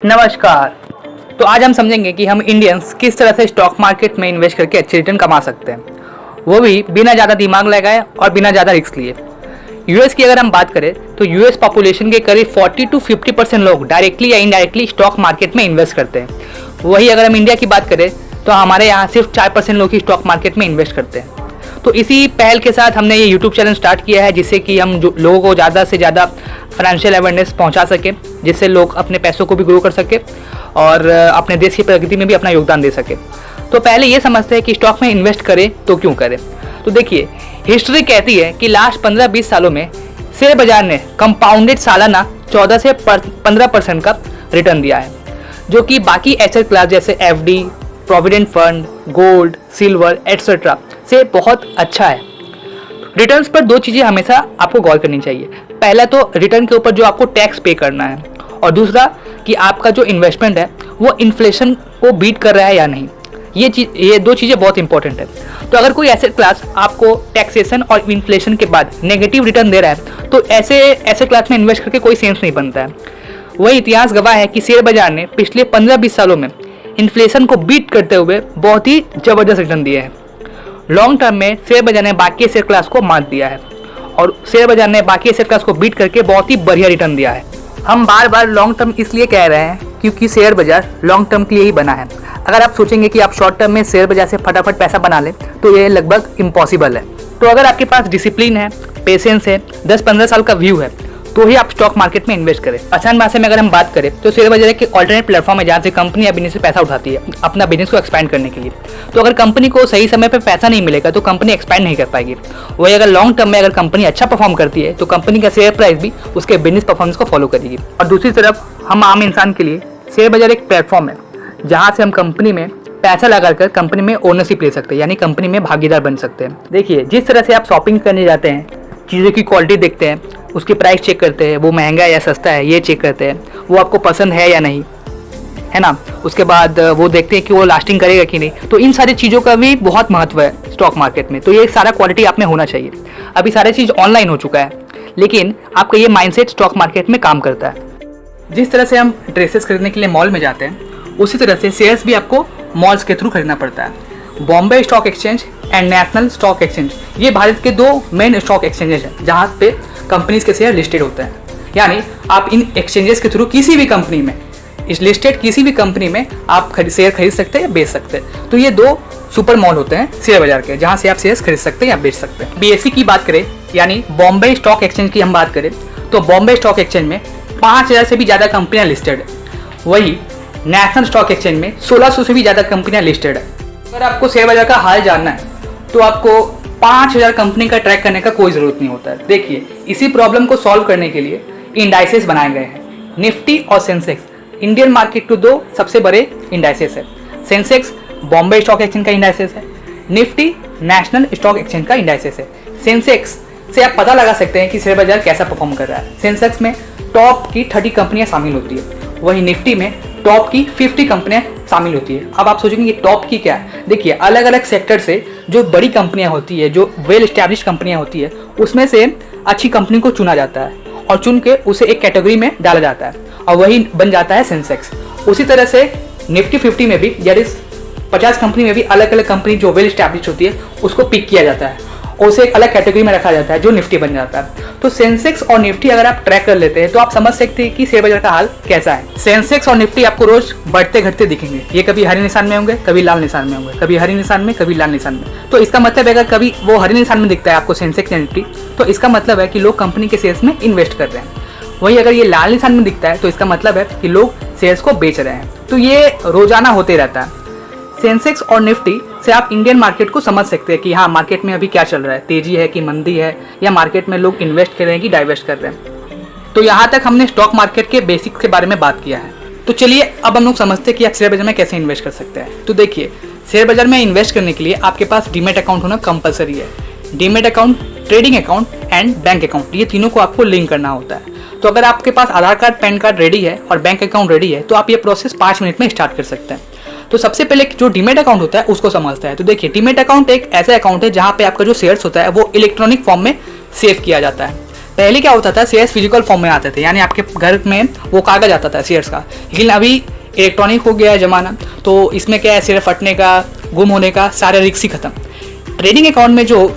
नमस्कार। तो आज हम समझेंगे कि हम इंडियंस किस तरह से स्टॉक मार्केट में इन्वेस्ट करके अच्छे रिटर्न कमा सकते हैं, वो भी बिना ज़्यादा दिमाग लगाए और बिना ज़्यादा रिस्क लिए। यूएस की अगर हम बात करें तो यूएस पॉपुलेशन के करीब 40 to 50% लोग डायरेक्टली या इनडायरेक्टली स्टॉक मार्केट में इन्वेस्ट करते हैं। वही अगर हम इंडिया की बात करें तो हमारे यहाँ सिर्फ 4% लोग ही स्टॉक मार्केट में इन्वेस्ट करते हैं। तो इसी पहल के साथ हमने ये यूट्यूब चैनल स्टार्ट किया है, जिससे कि हम लोगों को ज़्यादा से ज़्यादा फाइनेंशियल अवेयरनेस पहुंचा सके, जिससे लोग अपने पैसों को भी ग्रो कर सके और अपने देश की प्रगति में भी अपना योगदान दे सके। तो पहले ये समझते हैं कि स्टॉक में इन्वेस्ट करें तो क्यों करें। तो देखिए, हिस्ट्री कहती है कि लास्ट 15-20 सालों में शेयर बाजार ने कंपाउंडेड सालाना 14 से 15% का रिटर्न दिया है, जो कि बाकी एसेट क्लास जैसे FD, provident fund, gold, silver etcetera से बहुत अच्छा है। रिटर्न्स पर दो चीज़ें हमेशा आपको गौर करनी चाहिए। पहला तो रिटर्न के ऊपर जो आपको टैक्स पे करना है, और दूसरा कि आपका जो इन्वेस्टमेंट है वो इन्फ्लेशन को बीट कर रहा है या नहीं। ये दो चीज़ें बहुत इंपॉर्टेंट है। तो अगर कोई एसेट क्लास आपको टैक्सेशन और इन्फ्लेशन के बाद नेगेटिव रिटर्न दे रहा है तो ऐसे एसेट क्लास में इन्वेस्ट करके कोई सेंस नहीं बनता है। वही इतिहास गवाह है कि शेयर बाजार ने पिछले 15-20 सालों में इन्फ्लेशन को बीट करते हुए बहुत ही ज़बरदस्त रिटर्न दिए हैं। लॉन्ग टर्म में शेयर बाजार ने बाकी एसेट क्लास को मात दिया है और शेयर बाजार ने बाकी एसेट क्लास को बीट करके बहुत ही बढ़िया रिटर्न दिया है। हम बार बार लॉन्ग टर्म इसलिए कह रहे हैं क्योंकि शेयर बाजार लॉन्ग टर्म के लिए ही बना है। अगर आप सोचेंगे कि आप शॉर्ट टर्म में शेयर बाजार से फटाफट पैसा बना लें तो ये लगभग इम्पॉसिबल है। तो अगर आपके पास डिसिप्लिन है, पेशेंस है, 10-15 साल का व्यू है तो ही आप स्टॉक मार्केट में इन्वेस्ट करें। आसान भाषा में अगर हम बात करें तो शेयर बाजार एक ऑल्टरनेट प्लेटफॉर्म है जहाँ से कंपनी या बिजनेस से पैसा उठाती है अपना बिजनेस को एक्सपैंड करने के लिए। तो अगर कंपनी को सही समय पर पैसा नहीं मिलेगा तो कंपनी एक्सपैंड नहीं कर पाएगी। वही अगर लॉन्ग टर्म में अगर कंपनी अच्छा परफॉर्म करती है तो कंपनी का शेयर प्राइस भी उसके बिजनेस परफॉर्मेंस को फॉलो करेगी। और दूसरी तरफ हम आम इंसान के लिए शेयर बाजार एक प्लेटफॉर्म है जहाँ से हम कंपनी में पैसा लगाकर कंपनी में ओनरशिप ले सकते हैं, यानी कंपनी में भागीदार बन सकते हैं। देखिए, जिस तरह से आप शॉपिंग करने जाते हैं, चीज़ों की क्वालिटी देखते हैं, उसकी प्राइस चेक करते हैं, वो महंगा है या सस्ता है ये चेक करते हैं, वो आपको पसंद है या नहीं, है ना। उसके बाद वो देखते हैं कि वो लास्टिंग करेगा कि नहीं। तो इन सारी चीज़ों का भी बहुत महत्व है स्टॉक मार्केट में। तो ये सारा क्वालिटी आप में होना चाहिए। अभी सारी चीज़ ऑनलाइन हो चुका है, लेकिन आपका ये माइंडसेट स्टॉक मार्केट में काम करता है। जिस तरह से हम ड्रेसेस खरीदने के लिए मॉल में जाते हैं, उसी तरह से शेयर्स भी आपको मॉल्स के थ्रू खरीदना पड़ता है। Bombay stock exchange and national stock exchange, ये भारत के दो मेन स्टॉक एक्सचेंजेस हैं जहाँ पे कंपनीज के शेयर लिस्टेड होते हैं। यानी आप इन एक्सचेंजेस के थ्रू किसी भी कंपनी में, इस लिस्टेड किसी भी कंपनी में आप शेयर खरीद सकते हैं या बेच सकते हैं। तो ये दो सुपर मॉल होते हैं शेयर बाजार के, जहाँ से आप शेयर खरीद सकते हैं या बेच सकते हैं। बीएसई की बात करें, यानी बॉम्बे स्टॉक एक्सचेंज की हम बात करें, तो बॉम्बे स्टॉक एक्सचेंज में 5000 से भी ज़्यादा कंपनियाँ लिस्टेड है। वही नेशनल स्टॉक एक्सचेंज में 1600 से भी ज़्यादा कंपनियां लिस्टेड है। अगर आपको शेयर बाजार का हाल जानना है तो आपको 5000 कंपनी का ट्रैक करने का कोई ज़रूरत नहीं होता है। देखिए, इसी प्रॉब्लम को सॉल्व करने के लिए इंडाइसेस बनाए गए हैं। निफ्टी और सेंसेक्स इंडियन मार्केट के दो सबसे बड़े इंडाइसेस है। सेंसेक्स बॉम्बे स्टॉक एक्सचेंज का इंडाइसेस है, निफ्टी नेशनल स्टॉक एक्सचेंज का इंडाइसेस है। सेंसेक्स से आप पता लगा सकते हैं कि शेयर बाजार कैसा परफॉर्म कर रहा है। सेंसेक्स में टॉप की 30 कंपनियाँ शामिल होती है, वही निफ्टी में टॉप की 50 कंपनियां शामिल होती है। अब आप सोचेंगे कि टॉप की क्या है। देखिए, अलग अलग सेक्टर से जो बड़ी कंपनियां होती है, जो वेल एस्टैब्लिश कंपनियां होती है, उसमें से अच्छी कंपनी को चुना जाता है और चुन के उसे एक कैटेगरी में डाला जाता है और वही बन जाता है सेंसेक्स। उसी तरह से निफ्टी 50 में भी, यानी 50 कंपनी में भी अलग अलग कंपनी जो वेल एस्टैब्लिश होती है उसको पिक किया जाता है और उसे एक अलग कैटेगरी में रखा जाता है जो निफ्टी बन जाता है। तो सेंसेक्स और निफ्टी अगर आप ट्रैक कर लेते हैं तो आप समझ सकते हैं कि शेयर बाजार का हाल कैसा है। सेंसेक्स और निफ्टी आपको रोज बढ़ते घटते दिखेंगे। ये कभी हरे निशान में होंगे, कभी लाल निशान में होंगे, कभी हरे निशान में, कभी लाल निशान में। तो इसका मतलब है अगर कभी वो हरे निशान में दिखता है आपको सेंसेक्स या निफ्टी, तो इसका मतलब है कि लोग कंपनी के शेयर्स में इन्वेस्ट कर रहे हैं। वही अगर ये लाल निशान में दिखता है तो इसका मतलब है कि लोग शेयर्स को बेच रहे हैं। तो ये रोजाना होते रहता है। सेंसेक्स और निफ्टी से आप इंडियन मार्केट को समझ सकते हैं कि हाँ, मार्केट में अभी क्या चल रहा है, तेजी है कि मंदी है, या मार्केट में लोग इन्वेस्ट कर रहे हैं कि डाइवेस्ट कर रहे हैं। तो यहाँ तक हमने स्टॉक मार्केट के बेसिक्स के बारे में बात किया है। तो चलिए अब हम लोग समझते हैं कि आप शेयर बाजार में कैसे इन्वेस्ट कर सकते हैं। तो देखिए, शेयर बाजार में इन्वेस्ट करने के लिए आपके पास डीमैट अकाउंट होना कंपलसरी है। Demat account, trading account and bank account, ये तीनों को आपको लिंक करना होता है। तो अगर आपके पास आधार कार्ड, पैन कार्ड रेडी है और बैंक अकाउंट रेडी है तो आप ये प्रोसेस 5 मिनट में स्टार्ट कर सकते हैं। तो सबसे पहले जो डीमैट अकाउंट होता है उसको समझता है। तो देखिए, डीमैट अकाउंट एक ऐसा अकाउंट है जहाँ पे आपका जो शेयर्स होता है वो इलेक्ट्रॉनिक फॉर्म में सेव किया जाता है। पहले क्या होता था, शेयर्स फिजिकल फॉर्म में आते थे, यानी आपके घर में वो कागज आता था शेयर्स का। लेकिन अभी इलेक्ट्रॉनिक हो गया है ज़माना, तो इसमें क्या है, शेयर फटने का, गुम होने का सारे रिस्क ही खत्म। ट्रेडिंग अकाउंट में जो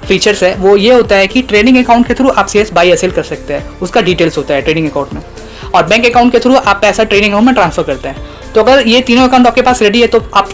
फीचर्स है वो ये होता है कि ट्रेडिंग अकाउंट के थ्रू आप शेयर्स बाई या सेल कर सकते हैं, उसका डिटेल्स होता है ट्रेडिंग अकाउंट में। और बैंक अकाउंट के थ्रू आप पैसा ट्रेडिंग अकाउंट में ट्रांसफर करते हैं। तो अगर ये तीनों अकाउंट आपके पास रेडी है तो आप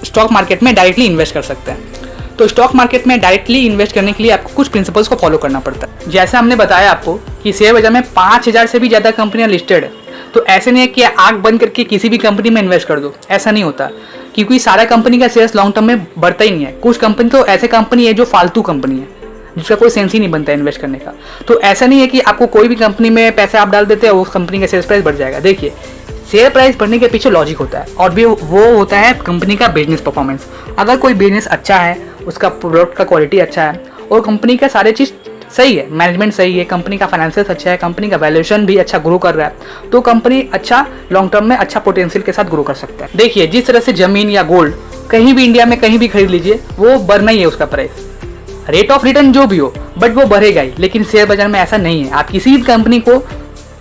स्टॉक मार्केट में डायरेक्टली इन्वेस्ट कर सकते हैं। तो स्टॉक मार्केट में डायरेक्टली इन्वेस्ट करने के लिए आपको कुछ प्रिंसिपल्स को फॉलो करना पड़ता है। जैसे हमने बताया आपको कि शेयर बाजार में 5000 से भी ज़्यादा कंपनियां लिस्टेड है, तो ऐसे नहीं है कि आंख बंद करके किसी भी कंपनी में इन्वेस्ट कर दो, ऐसा नहीं होता, क्योंकि सारा कंपनी का शेयर्स लॉन्ग टर्म में बढ़ता ही नहीं है। कुछ कंपनी तो ऐसे कंपनी है जो फालतू कंपनी है, जिसका कोई सेंस ही नहीं बनता है इन्वेस्ट करने का। तो ऐसा नहीं है कि आपको कोई भी कंपनी में पैसे आप डाल देते हैं उस कंपनी का शेयर प्राइस बढ़ जाएगा। देखिए, शेयर प्राइस बढ़ने के पीछे लॉजिक होता है, और भी वो होता है कंपनी का बिजनेस परफॉर्मेंस। अगर कोई बिजनेस अच्छा है, उसका प्रोडक्ट का क्वालिटी अच्छा है और कंपनी का सारे चीज़ सही है, मैनेजमेंट सही है, कंपनी का फाइनेंशियल अच्छा है, कंपनी का वैल्यूएशन भी अच्छा ग्रो कर रहा है, तो कंपनी अच्छा लॉन्ग टर्म में अच्छा पोटेंशियल के साथ ग्रो कर सकता है। देखिए, जिस तरह से जमीन या गोल्ड कहीं भी इंडिया में कहीं भी खरीद लीजिए, वो बढ़ना ही है उसका प्राइस, रेट ऑफ रिटर्न जो भी हो, बट वो बढ़ेगा ही। लेकिन शेयर बाजार में ऐसा नहीं है। आप किसी भी कंपनी को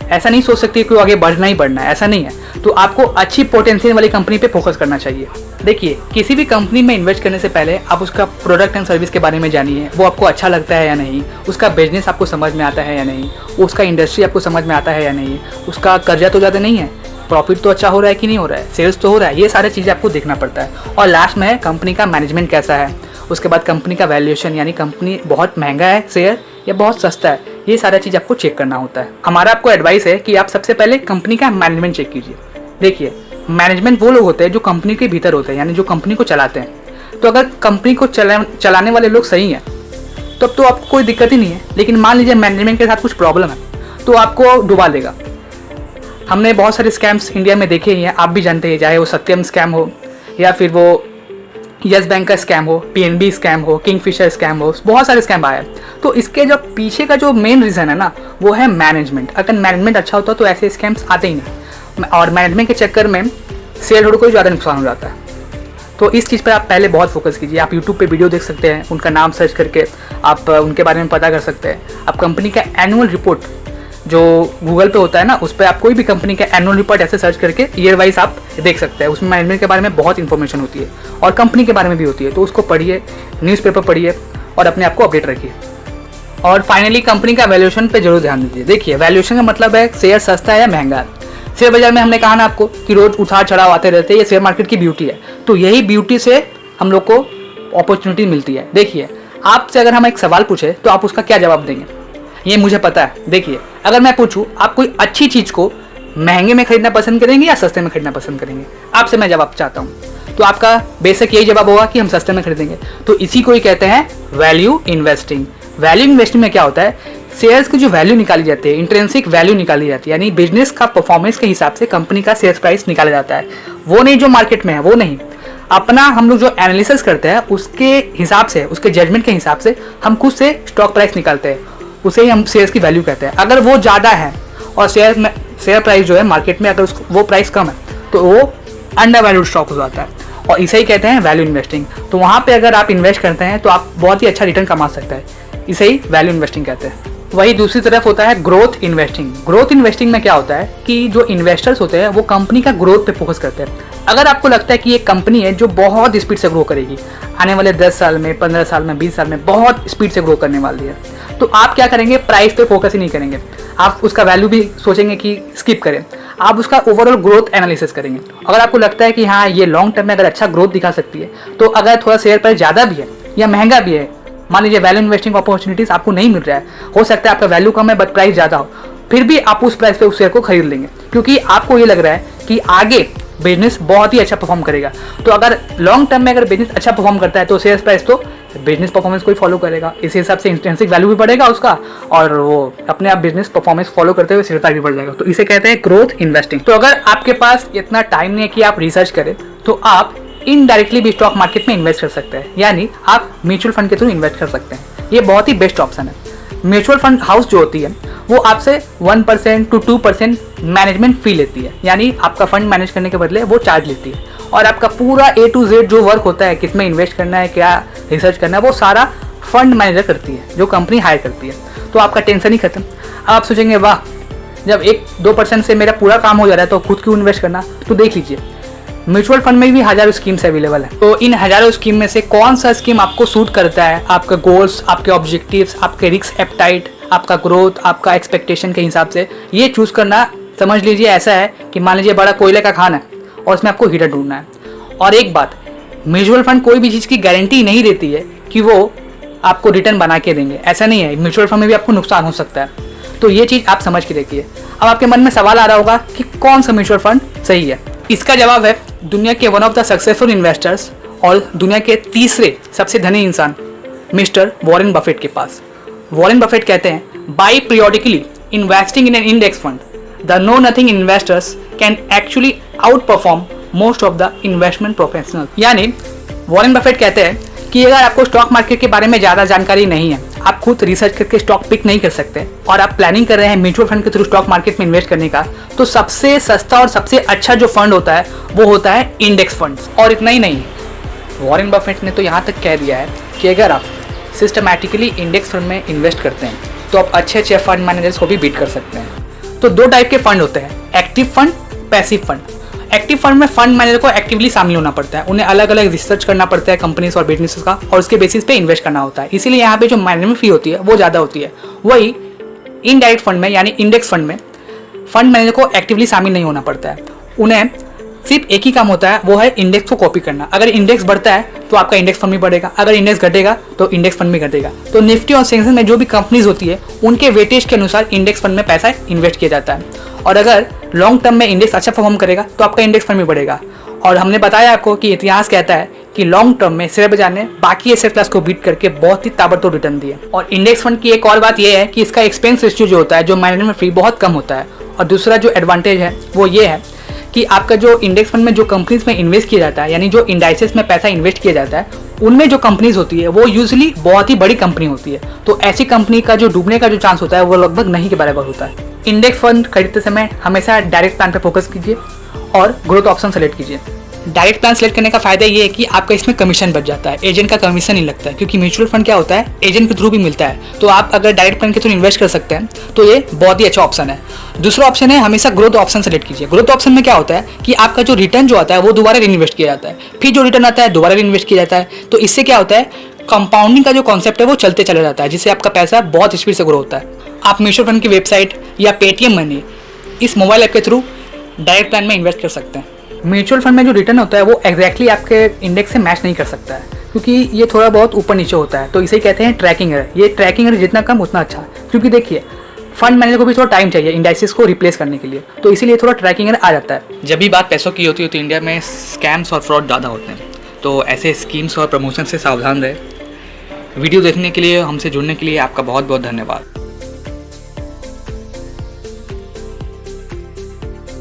ऐसा नहीं सोच सकते कि वो आगे बढ़ना ही बढ़ना है, ऐसा नहीं है। तो आपको अच्छी पोटेंशियल वाली कंपनी पे फोकस करना चाहिए। देखिए, किसी भी कंपनी में इन्वेस्ट करने से पहले आप उसका प्रोडक्ट एंड सर्विस के बारे में जानिए, वो आपको अच्छा लगता है या नहीं, उसका बिजनेस आपको समझ में आता है या नहीं, उसका इंडस्ट्री आपको समझ में आता है या नहीं, उसका कर्जा तो ज़्यादा नहीं है, प्रॉफिट तो अच्छा हो रहा है कि नहीं हो रहा है, सेल्स तो हो रहा है, ये सारी चीज़ें आपको देखना पड़ता है। और लास्ट में है कंपनी का मैनेजमेंट कैसा है, उसके बाद कंपनी का वैल्यूएशन, यानी कंपनी बहुत महंगा है शेयर या बहुत सस्ता है, ये सारा चीज़ आपको चेक करना होता है। हमारा आपको एडवाइस है कि आप सबसे पहले कंपनी का मैनेजमेंट चेक कीजिए। देखिए, मैनेजमेंट वो लोग होते हैं जो कंपनी के भीतर होते हैं, यानी जो कंपनी को चलाते हैं। तो अगर कंपनी को चलाने वाले लोग सही हैं तब तो आपको कोई दिक्कत ही नहीं है। लेकिन मान लीजिए मैनेजमेंट के साथ कुछ प्रॉब्लम है तो आपको डुबा देगा। हमने बहुत सारे स्कैम्स इंडिया में देखे ही हैं, आप भी जानते हैं, चाहे वो सत्यम स्कैम हो या फिर वो यस बैंक का स्कैम हो, पीएनबी स्कैम हो, किंगफिशर स्कैम हो, बहुत सारे स्कैम आए। तो इसके जो पीछे का जो मेन रीज़न है ना, वो है मैनेजमेंट। अगर मैनेजमेंट अच्छा होता तो ऐसे स्कैम्स आते ही नहीं, और मैनेजमेंट के चक्कर में शेयर होल्डर को ज़्यादा नुकसान हो जाता है। तो इस चीज़ पर आप पहले बहुत फोकस कीजिए। आप यूट्यूब पे वीडियो देख सकते हैं, उनका नाम सर्च करके आप उनके बारे में पता कर सकते हैं। आप कंपनी का एनुअल रिपोर्ट जो गूगल पे होता है ना, उस पर आप कोई भी कंपनी का एनुअल रिपोर्ट ऐसे सर्च करके ईयर वाइज आप देख सकते हैं। उसमें मैनेजमेंट के बारे में बहुत इन्फॉर्मेशन होती है और कंपनी के बारे में भी होती है, तो उसको पढ़िए, न्यूज़पेपर पढ़िए और अपने आप को अपडेट रखिए। और फाइनली कंपनी का वैल्यूएशन पे जरूर ध्यान दीजिए। देखिए, वैल्यूएशन का मतलब है शेयर सस्ता है या महंगा है। शेयर बाजार में हमने कहा ना आपको कि रोज उतार चढ़ाव आते रहते हैं, ये शेयर मार्केट की ब्यूटी है। तो यही ब्यूटी से हम लोग को अपॉर्चुनिटी मिलती है। देखिए, आपसे अगर हम एक सवाल पूछे तो आप उसका क्या जवाब देंगे, ये मुझे पता है। देखिए, अगर मैं पूछूं आप कोई अच्छी चीज़ को महंगे में खरीदना पसंद करेंगे या सस्ते में खरीदना पसंद करेंगे, आपसे मैं जवाब चाहता हूं, तो आपका बेसिक यही जवाब होगा कि हम सस्ते में खरीदेंगे। तो इसी को ही कहते हैं वैल्यू इन्वेस्टिंग। वैल्यू इन्वेस्टिंग में क्या होता है, शेयर्स की जो वैल्यू निकाली जाती है, इंट्रिंसिक वैल्यू निकाली जाती है, यानी बिजनेस का परफॉर्मेंस के हिसाब से कंपनी का शेयर प्राइस निकाला जाता है। वो नहीं जो मार्केट में है, वो नहीं, अपना हम लोग जो एनालिसिस करते हैं उसके हिसाब से, उसके जजमेंट के हिसाब से हम खुद से स्टॉक प्राइस निकालते हैं, उसे ही हम शेयर्स की वैल्यू कहते हैं। अगर वो ज़्यादा है और शेयर प्राइस जो है मार्केट में अगर वो प्राइस कम है तो वो अंडर वैल्यूड स्टॉक हो जाता है, और इसे ही कहते हैं वैल्यू इन्वेस्टिंग। तो वहाँ पे अगर आप इन्वेस्ट करते हैं तो आप बहुत ही अच्छा रिटर्न कमा सकते हैं, इसे ही वैल्यू इन्वेस्टिंग कहते हैं। वही दूसरी तरफ होता है ग्रोथ इन्वेस्टिंग। ग्रोथ इन्वेस्टिंग में क्या होता है कि जो इन्वेस्टर्स होते हैं वो कंपनी का ग्रोथ पे फोकस करते हैं। अगर आपको लगता है कि ये कंपनी है जो बहुत स्पीड से ग्रो करेगी, आने वाले 10 साल में, 15 साल में, 20 साल में बहुत स्पीड से ग्रो करने वाली है, तो आप क्या करेंगे, प्राइस पे फोकस ही नहीं करेंगे, आप उसका वैल्यू भी सोचेंगे कि स्किप करें, आप उसका ओवरऑल ग्रोथ एनालिसिस करेंगे। अगर आपको लगता है कि हाँ ये लॉन्ग टर्म में अगर अच्छा ग्रोथ दिखा सकती है, तो अगर थोड़ा शेयर प्राइस ज़्यादा भी है या महंगा भी है, मान लीजिए वैल्यू इन्वेस्टिंग अपॉर्चुनिटीज आपको नहीं मिल रहा है, हो सकता है आपका वैल्यू कम है बट प्राइस ज़्यादा हो, फिर भी आप उस प्राइस पे उस शेयर को खरीद लेंगे, क्योंकि आपको ये लग रहा है कि आगे बिजनेस बहुत ही अच्छा परफॉर्म करेगा। तो अगर लॉन्ग टर्म में अगर बिजनेस अच्छा परफॉर्म करता है तो शेयर प्राइस तो बिजनेस परफॉर्मेंस को ही फॉलो करेगा, इस हिसाब से इंट्रिंसिक वैल्यू भी बढ़ेगा उसका, और वो अपने आप बिजनेस परफॉर्मेंस फॉलो करते हुए शेयर प्राइस भी बढ़ जाएगा। तो इसे कहते हैं ग्रोथ इन्वेस्टिंग। तो अगर आपके पास इतना टाइम नहीं है कि आप रिसर्च करें, तो आप इनडायरेक्टली भी स्टॉक मार्केट में इन्वेस्ट कर सकते हैं, यानी आप म्यूचुअल फंड के थ्रू इन्वेस्ट कर सकते हैं। ये बहुत ही बेस्ट ऑप्शन है। म्यूचुअल फंड हाउस जो होती है वो आपसे 1% to 2% मैनेजमेंट फी लेती है, यानी आपका फंड मैनेज करने के बदले वो चार्ज लेती है, और आपका पूरा A to Z जो वर्क होता है, किसमें इन्वेस्ट करना है, क्या रिसर्च करना है, वो सारा फंड मैनेजर करती है, जो कंपनी हायर करती है। तो आपका टेंशन ही खत्म। अब आप सोचेंगे वाह, जब 1-2% से मेरा पूरा काम हो जा रहा है तो खुद क्यों इन्वेस्ट करना। तो देख लीजिए, म्यूचुअल फंड में भी हज़ारों स्कीम्स अवेलेबल है। तो इन हज़ारों स्कीम में से कौन सा स्कीम आपको सूट करता है, आपका गोल्स, आपके ऑब्जेक्टिव्स, आपके रिस्क एपेटाइट, आपका ग्रोथ, आपका एक्सपेक्टेशन के हिसाब से ये चूज़ करना, समझ लीजिए ऐसा है कि मान लीजिए बड़ा कोयले का खान है और उसमें आपको हीटर ढूंढना है। और एक बात, म्यूचुअल फंड कोई भी चीज़ की गारंटी नहीं देती है कि वो आपको रिटर्न बना के देंगे, ऐसा नहीं है। म्यूचुअल फंड में भी आपको नुकसान हो सकता है। तो ये चीज़ आप समझ के देखिए। अब आपके मन में सवाल आ रहा होगा कि कौन सा म्यूचुअल फंड सही है। इसका जवाब है दुनिया के one of the successful investors और दुनिया के तीसरे सबसे धनी इंसान मिस्टर वॉरेन बफेट के पास। वॉरेन बफेट कहते हैं, by periodically investing in an index fund, the know nothing investors can actually outperform most of the investment professional. यानी वॉरेन बफेट कहते हैं कि अगर आपको स्टॉक मार्केट के बारे में ज़्यादा जानकारी नहीं है, आप खुद रिसर्च करके स्टॉक पिक नहीं कर सकते और आप प्लानिंग कर रहे हैं म्यूचुअल फंड के थ्रू स्टॉक मार्केट में इन्वेस्ट करने का, तो सबसे सस्ता और सबसे अच्छा जो फंड होता है वो होता है इंडेक्स फंड्स। और इतना ही नहीं, वॉरेन बफेट ने तो यहाँ तक कह दिया है कि अगर आप सिस्टमैटिकली इंडेक्स फंड में इन्वेस्ट करते हैं तो आप अच्छे अच्छे फंड मैनेजर्स को भी बीट कर सकते हैं। तो दो टाइप के फंड होते हैं, active fund, passive fund. Active fund में फंड मैनेजर को एक्टिवली शामिल होना पड़ता है, उन्हें अलग अलग रिसर्च करना पड़ता है कंपनीज और बिजनेसेस का, और उसके बेसिस पे इन्वेस्ट करना होता है। इसीलिए यहाँ पे जो मैनेजमेंट फी होती है वो ज़्यादा होती है। वही इनडायरेक्ट फंड में यानी इंडेक्स फंड में फंड मैनेजर को एक्टिवली शामिल नहीं होना पड़ता है, उन्हें सिर्फ एक ही काम होता है, वो है इंडेक्स को कॉपी करना। अगर इंडेक्स बढ़ता है तो आपका इंडेक्स फंड भी बढ़ेगा, अगर इंडेक्स घटेगा तो इंडेक्स फंड भी घटेगा। तो निफ्टी और सेंसेक्स में जो भी कंपनीज होती है उनके वेटेज के अनुसार इंडेक्स फंड में पैसा इन्वेस्ट किया जाता है, और अगर लॉन्ग टर्म में इंडेक्स अच्छा परफॉर्म करेगा तो आपका इंडेक्स फंड भी बढ़ेगा। और हमने बताया आपको कि इतिहास कहता है कि लॉन्ग टर्म में शेयर बाजार ने बाकी एसेट क्लास को बीट करके बहुत ही ताबड़तोड़ रिटर्न दिए। और इंडेक्स फंड की एक और बात यह है कि इसका एक्सपेंस रेशियो जो होता है, जो मैनेजमेंट फी, बहुत कम होता है। और दूसरा जो एडवांटेज है वो ये है कि आपका जो इंडेक्स फंड में जो कंपनीज में इन्वेस्ट किया जाता है, यानी जो इंडाइसेस में पैसा इन्वेस्ट किया जाता है, उनमें जो कंपनीज होती है वो यूजुअली बहुत ही बड़ी कंपनी होती है। तो ऐसी कंपनी का जो डूबने का जो चांस होता है वो लगभग नहीं के बराबर होता है। इंडेक्स फंड खरीदते समय हमेशा डायरेक्ट प्लान पर फोकस कीजिए और ग्रोथ ऑप्शन सेलेक्ट कीजिए। डायरेक्ट प्लान सेलेक्ट करने का फायदा ये है कि आपका इसमें कमीशन बच जाता है, एजेंट का कमीशन नहीं लगता है, क्योंकि म्यूचुअल फंड क्या होता है, एजेंट के थ्रू भी मिलता है। तो आप अगर डायरेक्ट प्लान के थ्रू इन्वेस्ट कर सकते हैं तो ये बहुत ही अच्छा ऑप्शन है। दूसरा ऑप्शन है, हमेशा ग्रोथ ऑप्शन सेलेक्ट कीजिए। ग्रोथ ऑप्शन में क्या होता है कि आपका जो रिटर्न जो आता है वो दोबारा इन्वेस्ट किया जाता है, फिर जो रिटर्न आता है दोबारा इन्वेस्ट किया जाता है। तो इससे क्या होता है, कंपाउंडिंग का जो कॉन्सेप्ट है वो चलते चला जाता है, जिससे आपका पैसा बहुत स्पीड से ग्रो होता है। आप म्यूचुअल फंड की वेबसाइट या पेटीएम मनी इस मोबाइल ऐप के थ्रू डायरेक्ट प्लान में इन्वेस्ट कर सकते हैं। म्यूचुअल फंड में जो रिटर्न होता है वो एग्जैक्टली आपके इंडेक्स से मैच नहीं कर सकता है, क्योंकि ये थोड़ा बहुत ऊपर नीचे होता है। तो इसे कहते हैं ट्रैकिंग एरर। ये ट्रैकिंग एरर जितना कम उतना अच्छा, क्योंकि देखिए फंड मैनेजर को भी थोड़ा टाइम चाहिए इंडाइसेस को रिप्लेस करने के लिए, तो इसीलिए थोड़ा ट्रैकिंग एरर आ जाता है। जब भी बात पैसों की होती है तो इंडिया में स्कैम्स और फ्रॉड ज़्यादा होते हैं, तो ऐसे स्कीम्स और प्रमोशन से सावधान रहे। वीडियो देखने के लिए, हमसे जुड़ने के लिए आपका बहुत बहुत धन्यवाद।